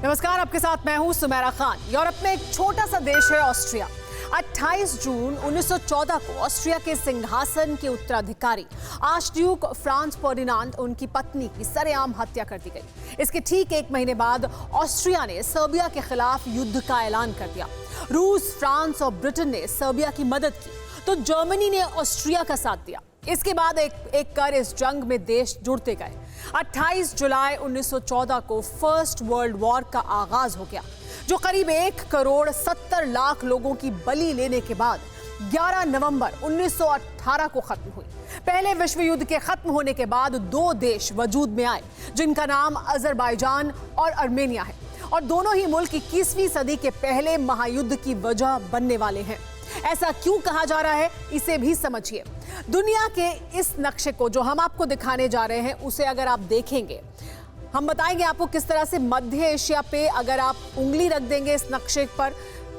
नमस्कार, आपके साथ मैं हूं सुमेरा खान। यूरोप में एक छोटा सा देश है ऑस्ट्रिया। 28 जून 1914 को ऑस्ट्रिया के सिंहासन के उत्तराधिकारी आर्चड्यूक फ्रांज फर्डिनांड उनकी पत्नी की सरेआम हत्या कर दी गई। इसके ठीक एक महीने बाद ऑस्ट्रिया ने सर्बिया के खिलाफ युद्ध का ऐलान कर दिया। रूस, फ्रांस और ब्रिटेन ने सर्बिया की मदद की तो जर्मनी ने ऑस्ट्रिया का साथ दिया। इसके बाद एक कर इस जंग में देश जुड़ते गए। 28 जुलाई 1914 को फर्स्ट वर्ल्ड वॉर का आगाज हो गया, जो करीब 1,70,00,000 लोगों की बलि लेने के बाद 11 नवंबर 1918 को खत्म हुई। पहले विश्व युद्ध के खत्म होने के बाद दो देश वजूद में आए, जिनका नाम अजरबैजान और आर्मेनिया है, और दोनों ही मुल्क 21वीं सदी के पहले महायुद्ध की वजह बनने वाले हैं। ऐसा क्यों कहा जा रहा है, इसे भी समझिए। दुनिया के इस नक्शे को जो हम आपको दिखाने जा रहे हैं, उसे अगर आप देखेंगे, हम बताएंगे आपको किस तरह से मध्य एशिया पे अगर आप उंगली रख देंगे इस नक्शे पर,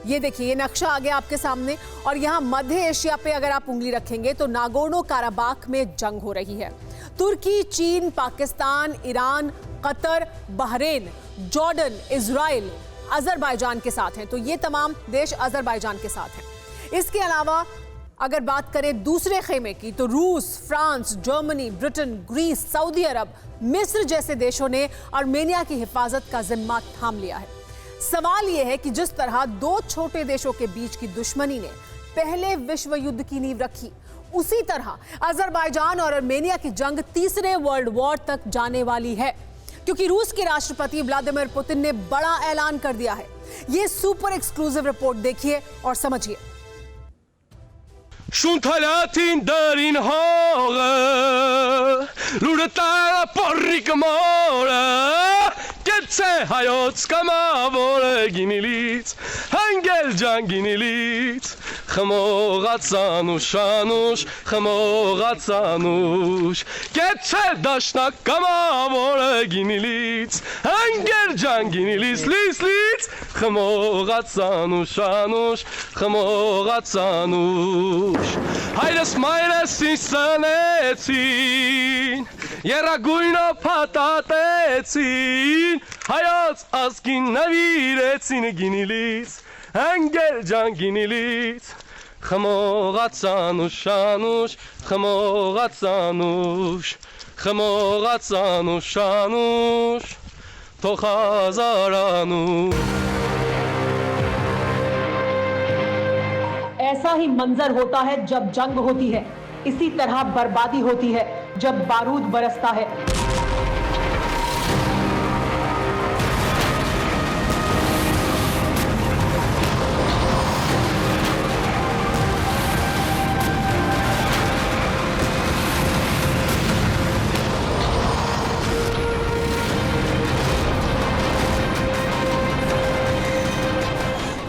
ये देखिए, ये नक्शा आ गया आपके सामने, और यहाँ मध्य एशिया पे अगर आप उंगली रखेंगे तो नागोर्नो काराबाख में जंग हो रही है। तुर्की, चीन, Pakistan, Iran, Qatar, Bahrain, Jordan, Israel Azerbaijan के साथ हैं। तो ये तमाम देश अजरबैजान के साथ हैं। इसके अलावा अगर बात करें दूसरे खेमे की, तो रूस, France, Germany, Britain, Greece, Saudi Arab, मिस्र जैसे देशों ने आर्मेनिया की हिफाजत का जिम्मा थाम लिया है। सवाल यह है कि जिस तरह दो छोटे देशों के बीच की दुश्मनी ने पहले विश्व युद्ध की नींव रखी, उसी तरह अजरबैजान और आर्मेनिया की जंग तीसरे वर्ल्ड वॉर तक जाने वाली है, क्योंकि रूस के राष्ट्रपति व्लादिमीर पुतिन ने बड़ा ऐलान कर दिया है। यह सुपर एक्सक्लूसिव रिपोर्ट देखिए और समझिए। Shuntalatin darin hoge Lurtala porrik mora Ketze hayotz kama vore ginilitz Hangel jan ginilitz Chamorat zanush anush Chamorat zanush Ketze dashnak kama vore ginilitz Hangel jan ginilitz Litz litz Chamorat zanush anush Chamorat zanush Hayres mayres insanetsin Yeraguyno patatetsin Hayat azkin naviretsin ginilitz Engel can ginilitz Chamorat zanush anush Chamorat zanush Chamorat zanush anush Toch hazar anush ऐसा ही मंजर होता है जब जंग होती है, इसी तरह बर्बादी होती है जब बारूद बरसता है।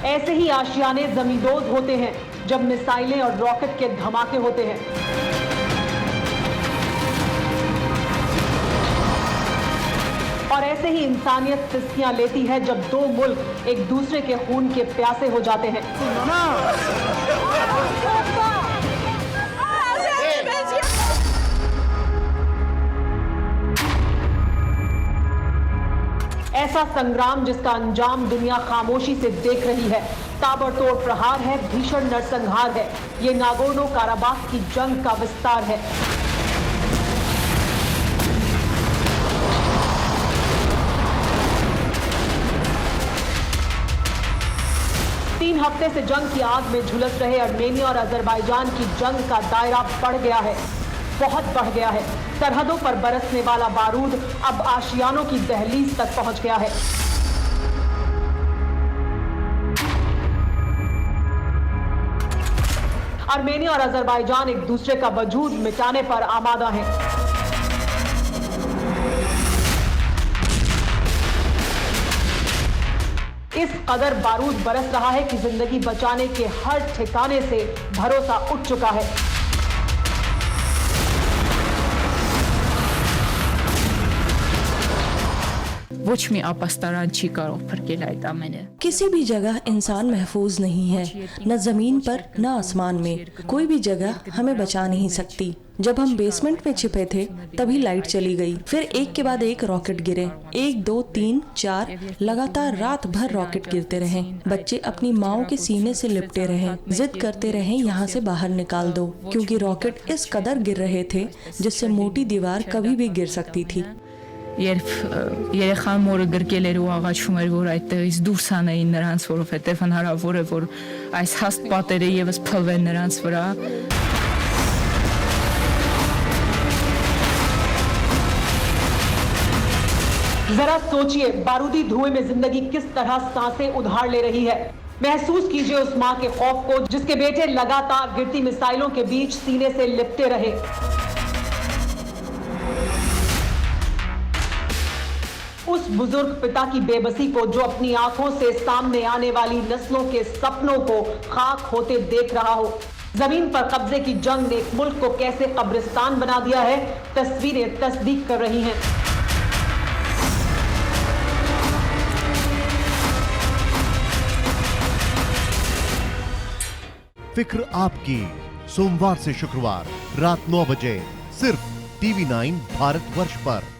ऐसे ही आशियाने जमींदोज होते हैं जब मिसाइलें और रॉकेट के धमाके होते हैं। और ऐसे ही इंसानियत सिस्कियां लेती है जब दो मुल्क एक दूसरे के खून के प्यासे हो जाते हैं। ऐसा संग्राम जिसका अंजाम दुनिया खामोशी से देख रही है, ताबड़तोड़ प्रहार है, भीषण नरसंहार है। ये नागोर्नो काराबाख की जंग का विस्तार है। तीन हफ्ते से जंग की आग में झुलस रहे आर्मेनिया और अजरबैजान की जंग का दायरा बढ़ गया है, बहुत बढ़ गया है। सरहदों पर बरसने वाला बारूद अब आशियानों की दहलीज तक पहुंच गया है। आर्मेनिया और अजरबैजान एक दूसरे का वजूद मिटाने पर आमादा हैं। इस कदर बारूद बरस रहा है कि जिंदगी बचाने के हर ठिकाने से भरोसा उठ चुका है। ոչ մի ապաստարան չի կարող փրկել այդ ամենը։ किसी भी जगह इंसान महफूज नहीं है, न जमीन पर न आसमान में। कोई भी जगह हमें बचा नहीं सकती। जब हम बेसमेंट में छिपे थे तभी लाइट चली गई, फिर एक के बाद एक रॉकेट गिरे, 1 2 3 4 लगातार रात भर रॉकेट गिरते रहे। बच्चे अपनी माओ के सीने से लिपटे रहे, जिद करते रहे यहाँ से बाहर निकाल दो, क्योंकि रॉकेट इस कदर गिर रहे थे जिससे मोटी दीवार कभी भी गिर सकती थी। Երբ երեխան մորը գրկել էր ու աղաչում էր, որ այդտեղից դուրս անեին նրանց, որովհետև հնարավոր է, որ այս հաստ պատերը եւս փլվեն նրանց վրա։ जरा सोचिए, बारूदी धुएं में जिंदगी किस तरह सांसें उधार ले रही है। महसूस कीजिए उस मां के खौफ को जिसके बेटे लगातार गिरती मिसाइलों के बीच सीने से लिपटे रहे। उस बुजुर्ग पिता की बेबसी को जो अपनी आंखों से सामने आने वाली नस्लों के सपनों को खाक होते देख रहा हो। जमीन पर कब्जे की जंग ने एक मुल्क को कैसे कब्रिस्तान बना दिया है, तस्वीरें तस्दीक कर रही हैं। फिक्र आपकी, सोमवार से शुक्रवार रात 9 बजे सिर्फ TV9 भारतवर्ष पर।